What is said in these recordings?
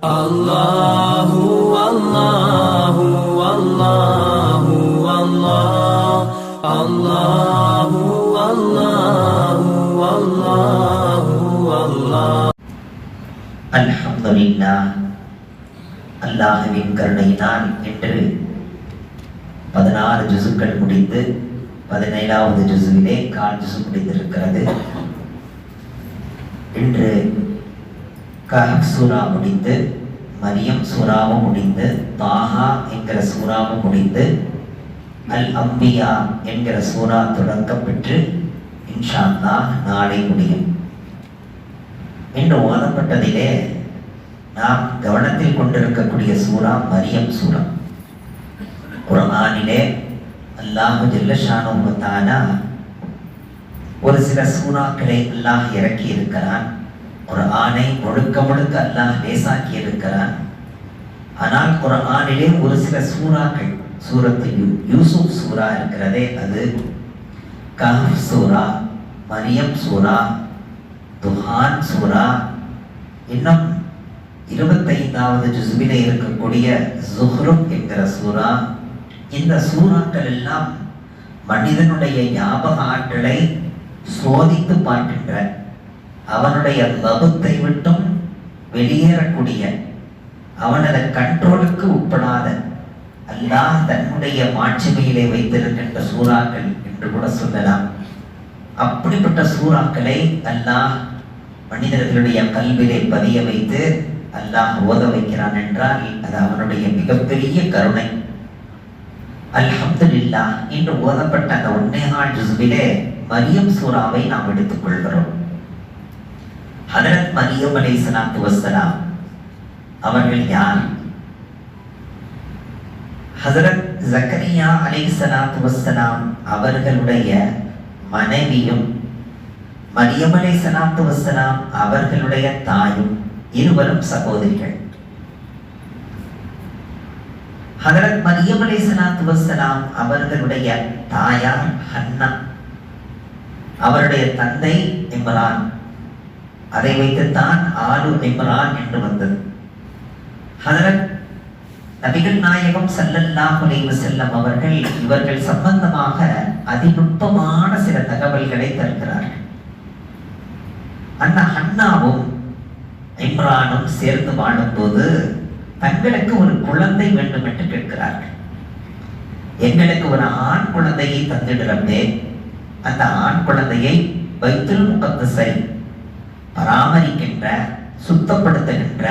அல்லாஹு அல்லாஹு அல்லாஹு அல்லாஹ் அல்லாஹு அல்லாஹு அல்லாஹு அல்லாஹ். அல்ஹம்துலில்லாஹ். அல்லாஹ்வின் கருணையினால் இன்று 16 ஜுசுக்கள் முடிந்து 17வது ஜுசுவிலே கால் ஜுசு முடிந்திருக்கிறது. இன்று கஹஃப் சூரா முடிந்து, மரியம் சூராவும் முடிந்து, தாஹா என்கிற சூராவும் முடிந்து, அல் அம்பியா என்கிற சூரா தொடங்கப்பெற்று இன்ஷா அல்லாஹ் நாளை முடியும். இன்று ஓதப்பட்டதிலே நாம் கவனத்தில் கொண்டிருக்கக்கூடிய சூரா மரியம் சூரா. குர்ஆனிலே அல்லாஹ் ஜல்ல ஷானஹு வ தஆலா ஒரு சில சூறாக்களை அல்லாஹ் இறக்கி இருக்கிறான். குர்ஆனை முழுக்க முழுக்க அல்லாஹ் லேசாக்கி இருக்கிறான். ஆனால் குர்ஆனிலே ஒரு சில சூறாக்கள், சூரத்து யூசுப் சூரா இருக்கிறதே, அது கஹஃப் சூரா, மரியம் சூரா, துஹான் சூரா, இன்னும் 25வது ஜுஸ்விலே இருக்கக்கூடிய ஸுஹ்ருஃப் என்கிற சூரா. இந்த சூறாக்கள் எல்லாம் மனிதனுடைய ஞாபக ஆற்றலை சோதித்து பார்க்கின்ற, அவனுடைய வகுத்தை விட்டும் வெளியேறக்கூடிய, அவனது கண்ட்ரோலுக்கு உட்படாத, அல்லாஹ் தன்னுடைய மாட்சிமையிலே வைத்திருக்கின்ற சூறாக்கள் என்று கூட சொல்லலாம். அப்படிப்பட்ட சூறாக்களை அல்லாஹ் மனிதர்களுடைய கல்விலே பதிய வைத்து அல்லாஹ் ஓத வைக்கிறான் என்றால் அது அவனுடைய மிகப்பெரிய கருணை. அல்ஹம்துலில்லாஹ். இன்று ஓதப்பட்ட அந்த 1 ஜுஸ்விலே மரியம் சூராவை நாம் எடுத்துக் கொள்கிறோம். ஹதரத் மரியம் அலைஹிஸ்ஸலாத்து வஸ்ஸலாம் அவர்கள் யார்? ஹதரத் ஜக்கரியா அலைஹிஸ்ஸலாத்து வஸ்ஸலாம் அவர்களுடைய மனைவியும், மரியம் அலைஹிஸ்ஸலாத்து வஸ்ஸலாம் அவர்களுடைய தாயும், இருவரும் சகோதரிகள். ஹதரத் மரியம் அலைஹிஸ்ஸலாத்து வஸ்ஸலாம் அவர்களுடைய தாயார் ஹன்னா, அவருடைய தந்தை இம்ரான். அதை வைத்துத்தான் ஆலு இம்ரான் என்று வந்தது. ஹதரத் நபிகள் நாயகம் ஸல்லல்லாஹு அலைஹி வஸல்லம் அவர்கள் இவர்கள் சம்பந்தமாக அதிநுட்பமான சில தகவல்களை தருகிறார்கள். அந்த ஹன்னாவும் இம்ரானும் சேர்ந்து வாழும்போது தங்களுக்கு ஒரு குழந்தை வேண்டும் என்று கேட்கிறார்கள். எங்களுக்கு ஒரு ஆண் குழந்தையை தந்திடவே, அந்த ஆண் குழந்தையை பைத்துல் முகத்தஸை பராமரிக்கின்ற, சுத்தப்படுத்துகின்ற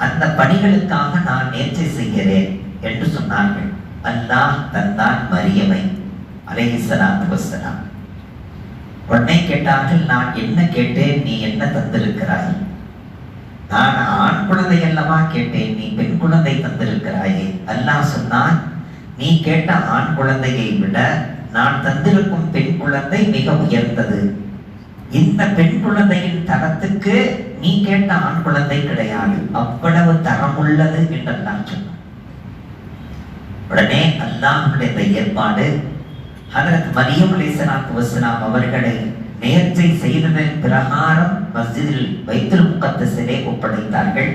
அந்த பணிகளுக்காக நான் நேர்ச்சை செய்கிறேன் என்று சொன்னார்கள். அல்லாஹ் தந்தான் மரியமை அலைஹிஸ்ஸலாத்து வஸ்ஸலாம். உடனே கேட்டார்கள், நான் என்ன கேட்டேன், நீ என்ன தந்திருக்கிறாய்? நான் ஆண் குழந்தை அல்லவா கேட்டேன், நீ பெண் குழந்தை தந்திருக்கிறாயே. அல்லாஹ் சொன்னான், நீ கேட்ட ஆண் குழந்தையை விட நான் தந்திருக்கும் பெண் குழந்தை மிக உயர்ந்தது. இந்த பெண் குழந்தையின் தரத்துக்கு நீ கேட்ட ஆண் குழந்தை கிடையாது, அவ்வளவு தரம் உள்ளது என்று அல்லாஹ் சொன்னான். உடனே அல்லாஹ்வுடைய இந்த ஏற்பாடு ஹதரத் மரியம் அலைஹிஸ்ஸலாத்து வஸ்ஸலாம் அவர்களை நேர்ச்சை செய்ததன் பிரகாரம் மஸ்ஜிதில் பைத்துல் முகத்தஸிலே ஒப்படைத்தார்கள்.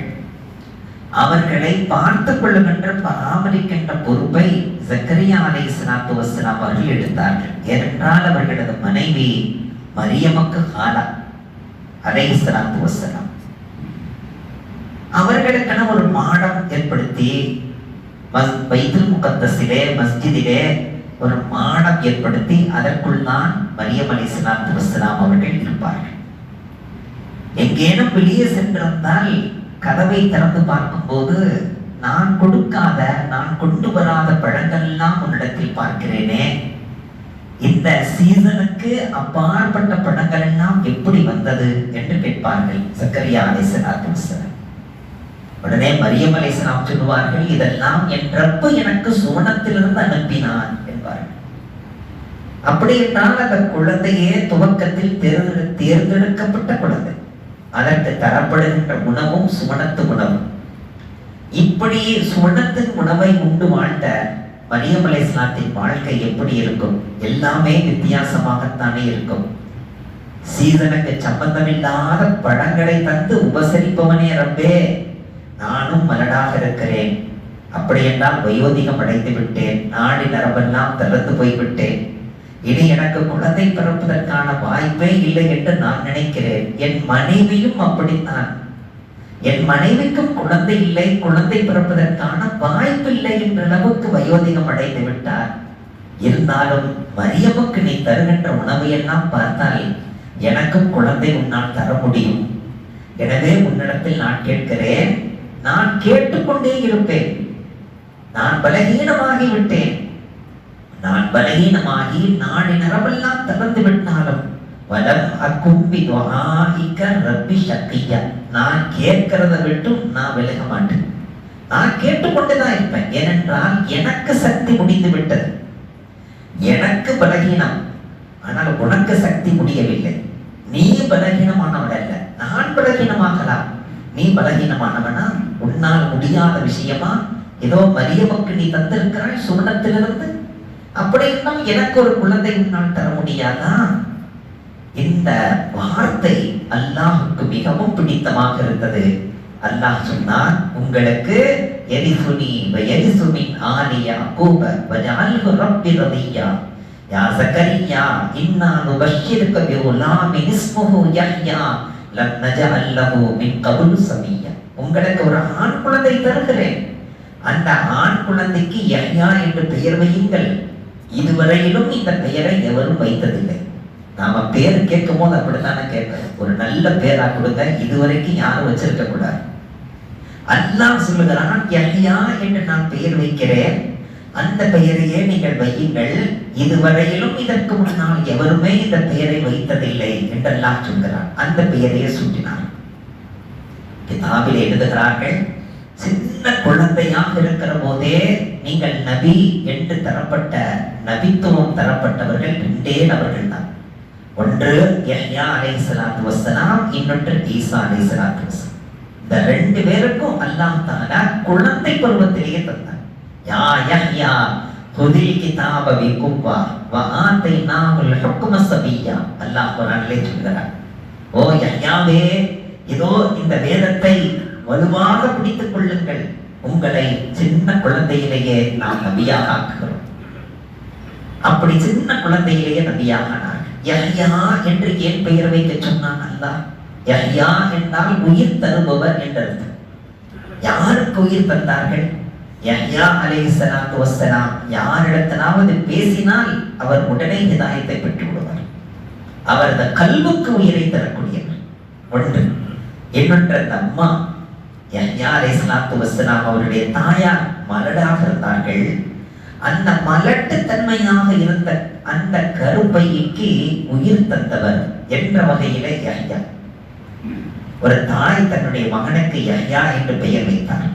அவர்களை பார்த்துக் கொள்ளுகின்ற, பராமரிக்கின்ற பொறுப்பை ஜக்கரியா அலைஹிஸ்ஸலாத்து வஸ்ஸலாம் அவர்கள் எடுத்தார்கள். ஏனென்றால் அவர்களது மனைவி மரியமுக்கு ஹாலா அலைஹிஸ்ஸலாத்து வஸ்ஸலாம் அவர்களுக்கென ஒரு மாடம் ஏற்படுத்தி பைத்துல் முகத்தஸிலே, மஸ்ஜிதிலே ஒரு மாடம் ஏற்படுத்தி அதற்குள் தான் மரியம் அலைஹிஸ்ஸலாத்து வஸ்ஸலாம் அவர்கள் இருப்பார்கள். எங்கேனும் வெளியே சென்றிருந்தால் கதவை திறந்து பார்க்கும்போது, நான் கொடுக்காத, நான் கொண்டு வராத பழங்கள் எல்லாம் உன்னிடத்தில் பார்க்கிறேனே, இந்த சீசனுக்கு அப்பாற்பட்ட பழங்கள் எல்லாம் எப்படி வந்தது என்று கேட்பார்கள் ஜக்கரியா அலைஹிஸ்ஸலாத்து வஸ்ஸலாம். உடனே மரியம் அலைஹிஸ்ஸலாம் சொல்லுவார்கள், இதெல்லாம் என் ரப்பு எனக்கு சுவனத்திலிருந்து அனுப்பினான் என்பார்கள். அப்படி என்றால் அந்த குழந்தையே துவக்கத்தில் தேர்ந்தெடுக்கப்பட்ட குழந்தை, அதற்கு தரப்படுகின்ற உணவும் சுவனத்து உணவு. இப்படி சுவனத்தின் உணவை உண்டு வாழ்ந்த மரியம் அலைஹிஸ்ஸலாத்தின் வாழ்க்கை எப்படி இருக்கும்? எல்லாமே வித்தியாசமாகத்தானே இருக்கும். சீசனுக்கு சம்பந்தமில்லாத பழங்களை தந்து உபசரிப்பவனே ரப்பே, நானும் மலடாக இருக்கிறேன். அப்படி என்றால் வயோதிகம் அடைந்து விட்டேன், நாடி நரம்பெல்லாம் திறந்து போய்விட்டேன், இனி எனக்கு குழந்தை பிறப்பதற்கான வாய்ப்பே இல்லை என்று நான் நினைக்கிறேன். என் மனைவியும் அப்படித்தான். என் மனைவிக்கும் குழந்தை இல்லை, குழந்தை பிறப்பதற்கான வாய்ப்பு இல்லை என்ற அளவுக்கு வயோதிகம் அடைந்து விட்டார். இருந்தாலும் மரியமுக்கு நீ தருகின்ற உணவை எல்லாம் பார்த்தால் எனக்கும் குழந்தை உன்னால் தர முடியும். எனவே உன்னிடத்தில் நான் கேட்கிறேன், நான் கேட்டுக்கொண்டே இருப்பேன். நான் பலகீனமாகி விட்டேன். நான் பலகீனமாகி நாடி நரம்பெல்லாம் திறந்து விட்டாலும் வலம் அக்கும்பி துஆஇக ரப்பி ஷக்கியா, நான் கேட்கிறத விட்டும் நான் விலக மாட்டேன். நான் கேட்டுக்கொண்டுதான் இருப்பேன். ஏனென்றால் எனக்கு சக்தி முடிந்து விட்டது. எனக்கு பலகீனம், ஆனால் உனக்கு சக்தி முடியவில்லை. நீ பலகீனமானவன் அல்ல, நான் பலகீனமாகலாம். நீ பலகீனமானவனா? உன்னால் முடியாத விஷயமா? ஏதோ மரியமுக்கு நீ தந்திருக்கிறாய் சுவனத்திலிருந்து, அப்படி இருந்தால் எனக்கு ஒரு குழந்தை உன்னால் தர முடியாதா? இந்த வார்த்தை அல்லாஹுக்கு மிகவும் பிடித்தமாக இருந்தது. அல்லாஹ் சொன்னான், உங்களுக்கு எரிசுனி வயரிசுமின் ஆலியா கூப வஜஅல்ஹு ரப்பி ரதியா யா ஜக்கரியா இன்னா நுபஷ்ஷிருக பிகுலாமின் இஸ்முஹு யஹ்யா லம் நஜஅல் லஹு மின் கப்லு சமியா. உங்களுக்கு ஒரு ஆண் குழந்தை தருகிறேன். அந்த ஆண் குழந்தைக்கு யஹ்யா என்று பெயர் வையுங்கள். இதுவரையிலும் இந்த பெயரை எவரும் வைத்ததில்லை. நாம பேர் கேட்கும் போது அப்படித்தானே கேட்கிறோம், ஒரு நல்ல பேரா கொடுங்க, இதுவரைக்கும் யாரும் வச்சிருக்க கூடாது. அல்லாஹ் சொல்லுகிறான், யஹ்யா என்று நான் பெயர் வைக்கிறேன், அந்த பெயரையே நீங்கள் வையுங்கள். இதுவரையிலும் இதற்கு முன்னால் எவருமே இந்த பெயரை வைத்ததில்லை என்று அல்லாஹ் சொல்கிறான். அந்த பெயரையே சூட்டினார். கிதாபில் எழுதுகிறார்கள், சின்ன குழந்தையாக இருக்கிற போதே நீங்கள் நபி என்று தரப்பட்ட, நபித்துவம் தரப்பட்டவர்கள் 2 நபர்கள் தான். ஒன்று யஹ்யா அலைஹிஸ்ஸலாத்து வஸ்ஸலாம், இன்னொன்று ஈசா அலைஹிஸ்ஸலாத்து வஸ்ஸலாம். இந்த 2 பேருக்கும் அல்லாஹ் தஆலா குழந்தை பருவத்திலேயே தந்தார். யா யஹ்யா ஹுதில் கிதாப பிகுவ்வா வ ஆதைனாஹுல் ஹுக்ம சபியா. அல்லாஹ் குர்ஆனிலே சொல்கிறார், ஓ யஹ்யாவே, இதோ இந்த வேதத்தை வலுவாக பிடித்துக் கொள்ளுங்கள், உங்களை சின்ன குழந்தையிலேயே நாம் நபியாக ஆக்குகிறோம். அப்படி சின்ன குழந்தையிலேயே நபியானார். யஹ்யா என்று ஏன் பெயர் வைக்க சொன்னான் அல்லாஹ்? யஹ்யா என்றால் உயிர் தருபவர் என்று அர்த்தம். யாருக்கு உயிர் தந்தார்கள்? யஹ்யா அலைஹிஸ்ஸலாத்து வஸ்ஸலாம் யாரிடத்திலாவது பேசினால் அவர் உடனே ஹிதாயத்தை பெற்று விடுவார். அவர் அந்த கல்புக்கு உயிரை தரக்கூடியவர். ஒன்று. இன்னொன்று, அந்த அம்மா யஹ்யா அலைஹிஸ்ஸலாத்து வஸ்ஸலாம் அவருடைய தாயார் மலடாக இருந்தார்கள். அந்த மலட்டு தன்மையாக இருந்த அந்த கருப்பைக்கு உயிர் தந்தவர் என்ற வகையிலே யஹ்யா. ஒரு தாய் தன்னுடைய மகனுக்கு யஹ்யா என்று பெயர் வைத்தார்.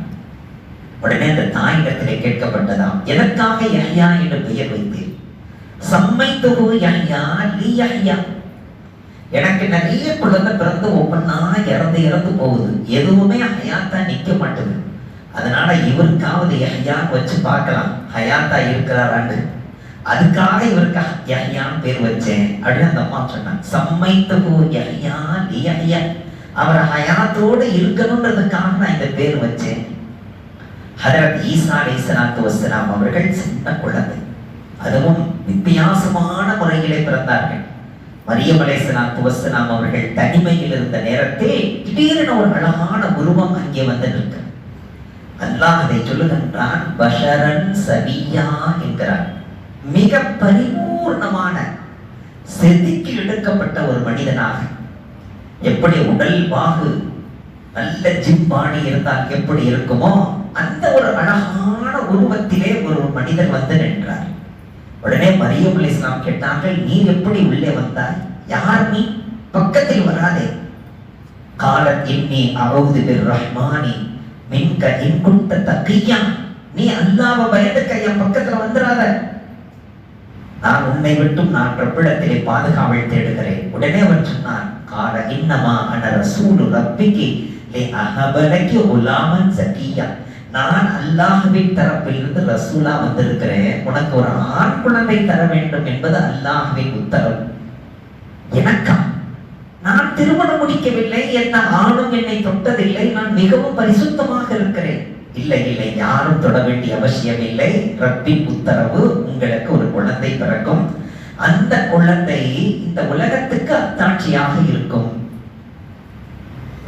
உடனே அந்த தாயிடத்திலே கேட்கப்பட்டதாம், எதற்காக யஹ்யா என்று பெயர் வைத்தீர்? சம்மைத்துஹு யஹ்யா லி யஹ்யா. எனக்கு நிறைய குழந்தை பிறந்து ஒவ்வொன்னா இறந்து போகுது, எதுவுமே ஹயாத்தா நிக்க மாட்டேது. அதனால இவருக்காவது யஹ்யான்னு வச்சு பார்க்கலாம், ஹயாத்தா இருக்கிறாரான்னு. அதுக்காக இவருக்கு யஹ்யான்னு பேர் வச்சேன் அப்படின்னு அந்த அம்மா சொன்னாங்க. சம்மைத்துஹு யஹ்யா லி யஹ்யா, அவர் ஹயாத்தோடு இருக்கணும்ன்றதுக்காக நான் இந்த பேர் வச்சேன். ஹதரத் ஈசா அலைஹிஸ்ஸலாத்து வஸ்ஸலாம் அவர்கள் சின்ன குழந்தை, அதுவும் வித்தியாசமான முறையிலே பிறந்தார்கள். மரியம் அலைஹிஸ்ஸலாத்து வஸ்ஸலாம் அவர்கள் தனிமையில் இருந்த நேரத்தில் திடீரென ஒரு அழகான உருவம் அங்கே வந்து நிற்க, அல்லாஹ் அதை சொல்லுகின்றான், பஷரன் சவியா என்கிறார். மிக பரிபூர்ணமான செதுக்கி எடுக்கப்பட்ட ஒரு மனிதனாக, எப்படி உடல் வாகு நல்ல ஜிம்பாடி இருந்தால் எப்படி இருக்குமோ அந்த ஒரு அழகான உருவத்திலே ஒரு மனிதன் வந்து நின்றார். உடனே மரியம் அலைஹிஸ்ஸலாம் கேட்டார்கள், நீ எப்படி உள்ளே வந்தாய்? யார் நீ? பக்கத்தில் வராதே. காலத் இன்னி அஊது பிர்ரஹ்மானி மின்க இன் குன்த தக்கியா. நீ அல்லாஹ்வை பயந்துக்க, என் பக்கத்துல வந்துடாத, நான் உன்னை விட்டும் நான் ரப்பிடத்திலே பாதுகாவல் தேடுகிறேன். உடனே அவர் சொன்னான், கால இன்னமா அன ரசூலு ரப்பிகி லி அஹபலகி குலாமன் ஜக்கியா. நான் அல்லாஹ்வின் தரப்பிலிருந்து ரசூலா வந்திருக்கிறேன், உனக்கு ஒரு ஆண் குழந்தை தர வேண்டும் என்பது அல்லாஹ்வின் உத்தரவு. எனக்கா? நான் திருமணம் முடிக்கவில்லை, என்ன ஆணும் என்னை தொட்டதில்லை, நான் மிகவும் பரிசுத்தமாக இருக்கிறேன். இல்லை இல்லை, யாரும் தொட வேண்டிய அவசியம் இல்லை. ரப்பின் உத்தரவு, உங்களுக்கு ஒரு குழந்தை பிறக்கும். அந்த குழந்தை இந்த உலகத்துக்கு அத்தாட்சியாக இருக்கும்.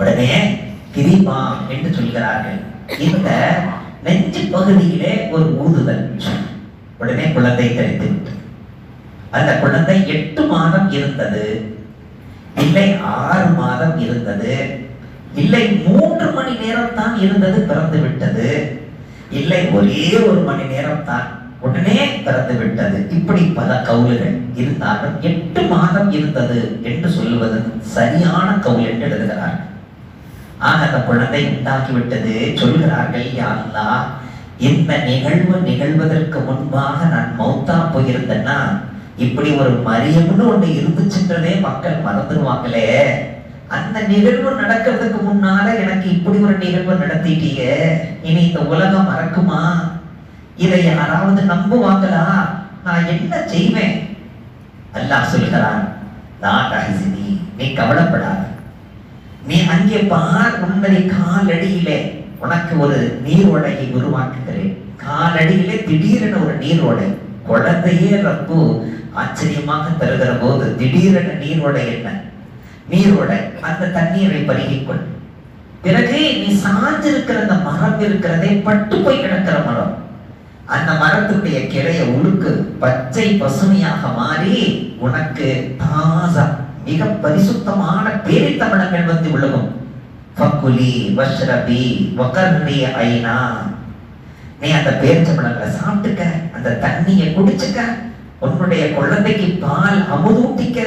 உடனே கிரிமா என்று சொல்கிறார்கள். இந்த நெஞ்சு பகுதியிலே ஒரு ஊதுதல். உடனே குழந்தை தெரிந்து விட்டது. அந்த குழந்தை 8 மாதம் இருந்தது, இல்லை 6 மாதம் இருந்தது, இல்லை 3 மணி நேரம் தான் இருந்தது, பிறந்து விட்டது, இல்லை ஒரே 1 மணி நேரம் தான், உடனே பிறந்து விட்டது. இப்படி பல கவுல்கள் இருந்தாலும் 8 மாதம் இருந்தது என்று சொல்லுவது சரியான கவுல் என்று எழுதுகிறார். ஆக அந்த குழந்தை உண்டாக்கிவிட்டது. சொல்கிறார்கள், யா அல்லாஹ், இந்த நிகழ்வு நிகழ்வதற்கு முன்பாக நான் மௌத்தா போயிருந்தேன்னா இப்படி ஒரு மரியம்னு ஒண்ணு இருந்துச்சுன்றதே மக்கள் மறந்துடுவாங்களே. அந்த நிகழ்வு நடக்கிறதுக்கு முன்னால எனக்கு இப்படி ஒரு நிகழ்வு நடத்திட்டீங்க, இனி இந்த உலகம் மறக்குமா? இதை யாராவது நம்புவாங்களா? நான் என்ன செய்வேன்? அல்லாஹ் சொல்கிறான், நான் ரஹிசினி, நீ கவலைப்படாத. நீ அங்கே பார், உன்னுடைய காலடியிலே உனக்கு ஒரு நீரோடையை உருவாக்குகிறேன். காலடியிலே திடீரென ஒரு நீரோடை. குழந்தையே ரப்பு ஆச்சரியமாக தருகிற போது திடீரென நீரோடை என்ன? நீரோடை. அந்த தண்ணீரை பருகிக்கொள். பிறகு நீ சாஞ்சிருக்கிற அந்த மரம் இருக்கிறதே, பட்டு போய் கிடக்கிற மரம், அந்த மரத்துடைய கிளைய உழுக்கு பச்சை பசுமையாக மாறி உனக்கு தாசா மிக பரிசுத்தமான பேரித்தமிழங்கள் வந்து விழுகும். ஃபக்குலி வஷ்ரபி வகர்னி ஐனா. நீ அந்த பேரிச்சம்பழங்களை சாப்பிட்டுக்க, அந்த தண்ணியை குடிச்சுக்க, உன்னுடைய குழந்தைக்கு பால் அமுதூட்டிக்க.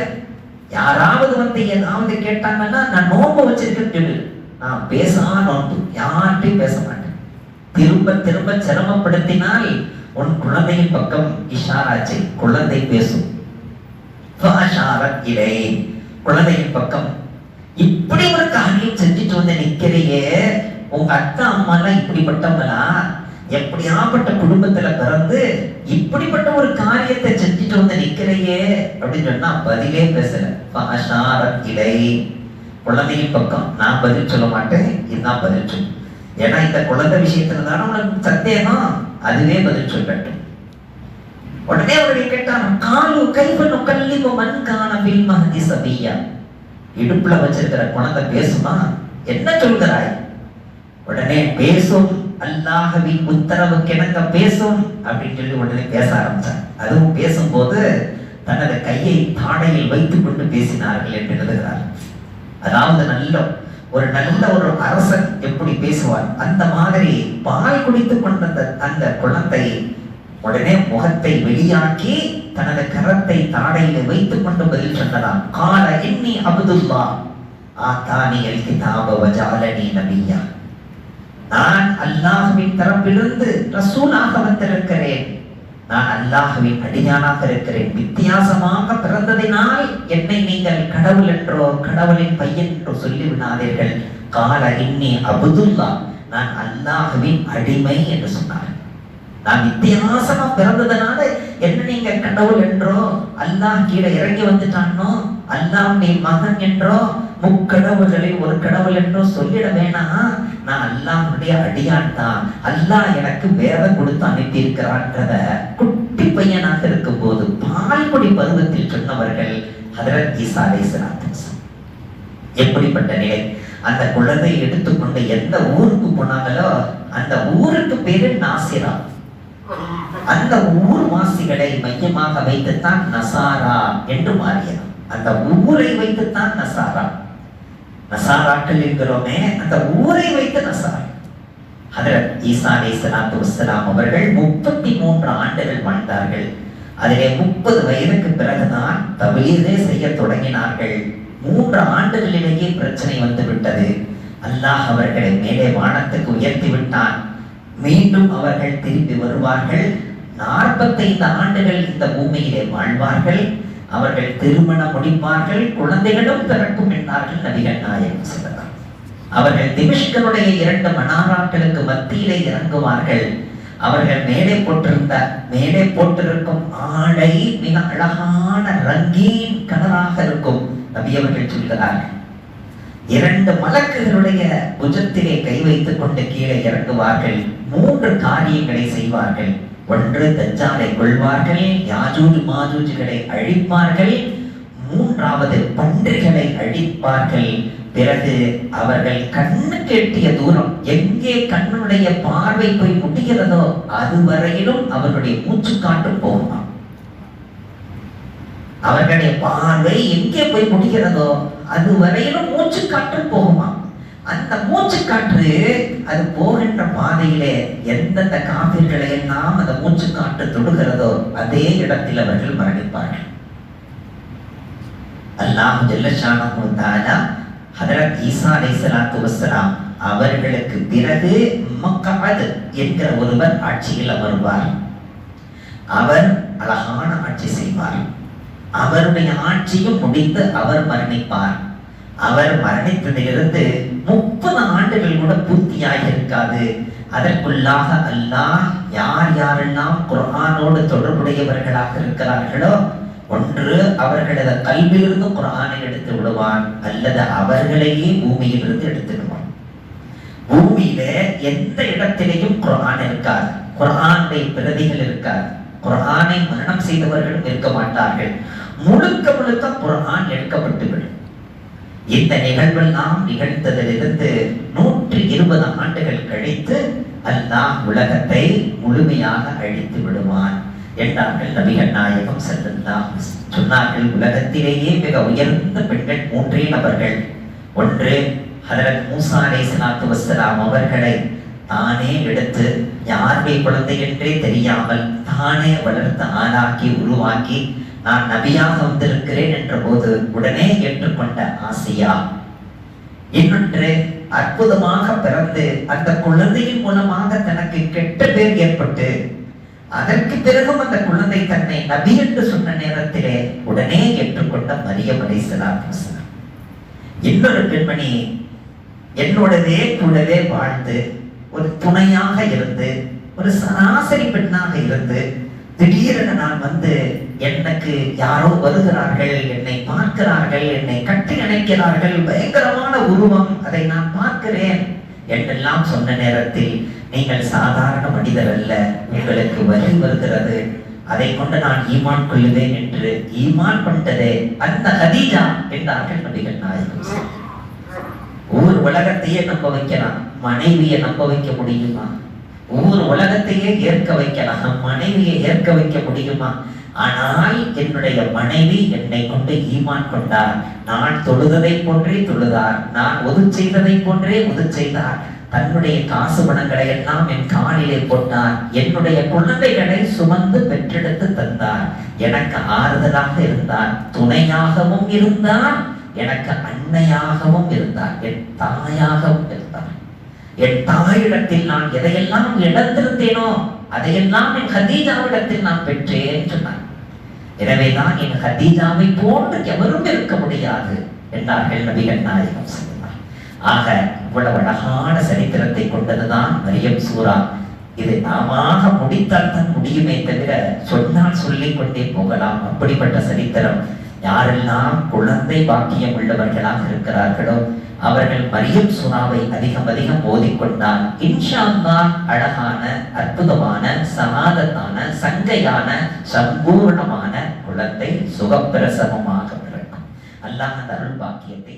யாராவது வந்து ஏதாவது கேட்டாங்கன்னா நான் நோம்பு வச்சிருக்கேன்னு சொல்லு. நான் பேசா நோம்பு, யார்கிட்டையும் பேச மாட்டேன். திரும்ப திரும்ப சிரமப்படுத்தினால் உன் குழந்தையின் பக்கம் இஷாராச்சு, குழந்தை பேசும். குழந்தையின் பக்கம் இப்படி ஒரு காரியம் செஞ்சுட்டு வந்து நிக்கிறையே, உங்க அத்தா அம்மா எல்லாம் இப்படிப்பட்டவங்களா? எப்படியாப்பட்ட குடும்பத்துல பிறந்து இப்படிப்பட்ட ஒரு காரியத்தை செஞ்சுட்டு வந்து நிக்கிறையே அப்படின்னு சொன்னா பதிலே பேசல. குழந்தையின் பக்கம் நான் பதில் சொல்ல மாட்டேன், இதுதான் பதில் சொல்லும். ஏன்னா இந்த குழந்தை விஷயத்துல தானே உனக்கு சந்தேகம், அதுவே பதில் சொல்லட்டும். உடனே அவர்கள் கேட்டான், காலு கைவனு கல்லிமு மன்கான பில் மஹதி சபியா. இடுப்புல வச்சிருக்கிற குழந்தை பேசுமா? என்ன சொல்கிறாய்? உடனே பேசும், அல்லாஹ்வின் உத்தரவுக்கு இணங்க பேசும் அப்படின்னு சொல்லி உடனே பேச ஆரம்பிச்சார். அதுவும் பேசும்போது தனது கையை தாடையில் வைத்துக் கொண்டு பேசினார்கள் என்று எழுதுகிறார். அதாவது நல்ல ஒரு அரசன் எப்படி பேசுவார் அந்த மாதிரி பால் குடித்துக் கொண்ட அந்த குழந்தை உடனே முகத்தை வெளியாக்கி தனது கரத்தை தாடையில வைத்துக் கொண்டு பதில் சொன்னதாம். கால இன்னி அப்துல்லா ஆதானி அல் கிதாப வஜஅலனி நபியா. நான் அல்லாஹ்வின் தரப்பிலிருந்து ரசூலாக வந்திருக்கிறேன், நான் அல்லாஹ்வின் அடியானாக இருக்கிறேன். வித்தியாசமாக பிறந்ததினால் என்னை நீங்கள் கடவுள் என்றோ கடவுளின் பையன் என்றோ சொல்லி விடாதீர்கள். கால இன்னி அப்துல்லா, நான் அல்லாஹ்வின் அடிமை என்று சொன்னார். நான் வித்தியாசமா பிறந்ததுனால என்ன நீங்க கடவுள் என்றோ, அல்லாஹ் கீழே இறங்கி வந்துட்டானோ, அல்லாஹ்வுடைய மகன் என்றோ, முக்கடவுள்களில் ஒரு கடவுள் என்றோ சொல்லிட வேணாம். நான் அல்லாஹ்வுடைய அடியான் தான், அல்லாஹ் எனக்கு வேதம் கொடுத்து அனுப்பி இருக்கிறான்றத குட்டி பையனாக இருக்கும் போது பால்குடி பருவத்தில் சொன்னவர்கள் ஹதரத் ஈசா அலைஹிஸ்ஸலாத்து வஸலாம். எப்படிப்பட்ட நிலை! அந்த குழந்தையை எடுத்துக்கொண்டு எந்த ஊருக்கு போனாங்களோ அந்த ஊருக்கு பேரு நாசிரா. அந்த ஊர் வாசிகளை மையமாக வைத்துத்தான் நசாரா என்று மாறியது. அந்த ஊரை வைத்துத்தான் நசாரா. நசாராக்கள் இருக்கிறோமே, அந்த ஊரை வைத்து நசாரா. ஹதரத் ஈசா அலைஹிஸ்ஸலாத்து வஸ்ஸலாம் அவர்கள் 33 ஆண்டுகள் வாழ்ந்தார்கள். அதிலே 30 வயதுக்கு பிறகுதான் தபலீகை செய்ய தொடங்கினார்கள். 3 ஆண்டுகளிலேயே பிரச்சனை வந்து விட்டது. அல்லாஹ் அவர்களை மேலே வானத்துக்கு உயர்த்தி விட்டான். மீண்டும் அவர்கள் திரும்பி வருவார்கள். 45 ஆண்டுகள் இந்த பூமியிலே வாழ்வார்கள். அவர்கள் திருமணம் முடிப்பார்கள், குழந்தைகளும் பிறக்கும் என்றார்கள் நபிகள் நாயகம் ஸல்லல்லாஹு. அவர்கள் திமிஷ்கனுடைய 2 மனாராக்களுக்கு மத்தியிலே இறங்குவார்கள். அவர்கள் மேலே போட்டிருக்கும் ஆடை மிக அழகான ரங்கீன் கலராக இருக்கும். நபி அவர்கள் சொல்கிறார்கள், 2 மலக்குகளுடைய புஜத்திலே கை வைத்துக் கொண்டு கீழே இறங்குவார்கள். 3 காரியங்களை செய்வார்கள். 1, தஜ்ஜாலை கொள்வார்கள், யாஜூஜ் மாஜூஜ்களை அழிப்பார்கள், 3வது பன்றிகளை அழிப்பார்கள். பிறகு அவர்கள் கண்ணு கேட்டிய தூரம், எங்கே கண்ணுடைய பார்வை போய் முடிகிறதோ அதுவரையிலும் அவர்களுடைய மூச்சு காற்று போகுமா. அவர்களுடைய பார்வை எங்கே போய் முடிகிறதோ அதுவரையிலும் மூச்சு காற்று போகுமா. அந்த மூச்சு காற்று அது போகின்ற பாதையிலே எந்தெந்த காபிர்களை எல்லாம் அந்த மூச்சு காற்று தொடுகிறதோ அதே இடத்தில் அவர்கள் மரணிப்பார்கள். அல்லாஹ் ஜல்ல ஷானஹு தஆலா ஹதரத் ஈசா அலைஹிஸ்ஸலாத்து வஸ்ஸலாம் அவர்களுக்கு பிறகு மக்அத் என்கிற ஒருவர் ஆட்சியில் அமர்வார். அவர் அழகான ஆட்சி செய்வார். அவருடைய ஆட்சியும் முடித்து அவர் மரணிப்பார். அவர் மரணித்ததிலிருந்து 30 ஆண்டுகள் கூட பூர்த்தியாக இருக்காது. அதற்குள்ளாக அல்லாஹ் யார் யாரெல்லாம் குர்ஆனோடு தொடர்புடையவர்களாக இருக்கிறார்களோ, ஒன்று அவர்களது கல்வியிலிருந்து குர்ஆனை எடுத்து விடுவான், அல்லது அவர்களையே பூமியிலிருந்து எடுத்து விடுவான். பூமியில எந்த இடத்திலேயும் குர்ஆன் இருக்காது, குர்ஆனுடைய பிரதிகள் இருக்காது, குர்ஆனை மரணம் செய்தவர்களும் இருக்க மாட்டார்கள். முழுக்க முழுக்க குர்ஆன் எடுக்கப்பட்டுவிடும். இந்த நிகழ்வெல்லாம் நிகழ்ந்ததிலிருந்து 120 ஆண்டுகள் கழித்து அல்லாஹ் உலகத்தை முழுமையாக அழித்து விடுவான் என்றார்கள் நபிகள் நாயகம் ஸல்லல்லாஹு அலைஹி வஸல்லம். சொன்னார்கள், உலகத்திலேயே மிக உயர்ந்த பெண்கள் 3 நபர்கள். ஒன்று ஹதரத் மூசா அலைஹிஸ்ஸலாத்து வஸ்ஸலாம் அவர்களை தானே எடுத்து யாருடைய குழந்தை என்றே தெரியாமல் தானே வளர்த்து ஆளாக்கி உருவாக்கி நான் நபியாக வந்திருக்கிறேன் என்ற போது உடனே ஏற்றுக்கொண்ட ஆசியா. இன்னொன்று அற்புதமாக பிறந்து அந்த குழந்தையின் மூலமாக தனக்கு கெட்ட பேர் ஏற்பட்டு அதற்கு பிறகும் அந்த குழந்தை தன்னை நபி என்று சொன்ன நேரத்திலே உடனே ஏற்றுக்கொண்ட மரியம் அலைஹிஸ்ஸலாத்து வஸ்ஸலாம். இன்னொரு பெண்மணி என்னோடவே கூடவே வாழ்ந்து ஒரு துணையாக இருந்து ஒரு சராசரி பெண்ணாக இருந்து திடீரென நான் வந்து எனக்கு யாரோ வருகிறார்கள், என்னை பார்க்கிறார்கள், என்னை கட்டி அணைக்கிறார்கள், பயங்கரமான உருவம், அதை நான் பார்க்கிறேன் என்றெல்லாம் சொன்ன நேரத்தில் நீங்கள் சாதாரண மனிதர் அல்ல, உங்களுக்கு வலி வருகிறது, அதை கொண்டு நான் ஈமான் கொள்ளுவேன் என்று ஈமான் கொண்டதே அந்த கதீஜா என்றார்கள் நபிகள் நாயகம். ஊர் உலகத்தையே நம்ப வைக்கலாம், மனைவியை நம்ப வைக்க முடியுமா? ஊர் உலகத்தையே ஏற்க வைக்கலாம், மனைவியை ஏற்க வைக்க முடியுமா? ஆனால் என்னுடைய மனைவி என்னை கொண்டு ஈமான் கொண்டார். நான் தொழுததை போன்றே தொழுதார், நான் ஒது செய்ததை போன்றே ஒது செய்தார். தன்னுடைய காசு பணங்களை எல்லாம் என் காலிலே போட்டார். என்னுடைய குழந்தைகளை சுமந்து பெற்றெடுத்து தந்தார். எனக்கு ஆறுதலாக இருந்தார், துணையாகவும் இருந்தார், எனக்கு அன்னையாகவும் இருந்தார், என் தாயாகவும் இருந்தார். என் தாயிடத்தில் நான் எதையெல்லாம் இழந்திருந்தேனோ அதையெல்லாம் என் ஹதீஜாவிடத்தில் நான் பெற்றேன் சொன்னார். எனவேதான் என் ஹதீஜாவை போன்று எவரும் இருக்க முடியாது என்றார்கள் நபிகள் நாயகம் ஸல்லல்லாஹு. ஆக இவ்வளவு அழகான சரித்திரத்தை கொண்டதுதான் மரியம் சூரா. இது நாம முடித்தால் தான் முடியுமே தவிர சொன்னால் சொல்லிக் கொண்டே போகலாம். அப்படிப்பட்ட சரித்திரம். யாரெல்லாம் குழந்தை பாக்கியம் உள்ளவர்களாக இருக்கிறார்களோ அவர்கள் மரியம் சூராவை அதிகம் ஓதிக்கொண்டால் இன்ஷா அல்லாஹ் அழகான, அற்புதமான, சமாதத்தான, சங்கையான, சம்பூர்ணமான குழந்தை சுகப்பிரசவமாக பிறக்கும். அல்லாஹ் அந்த அருள் பாக்கியத்தை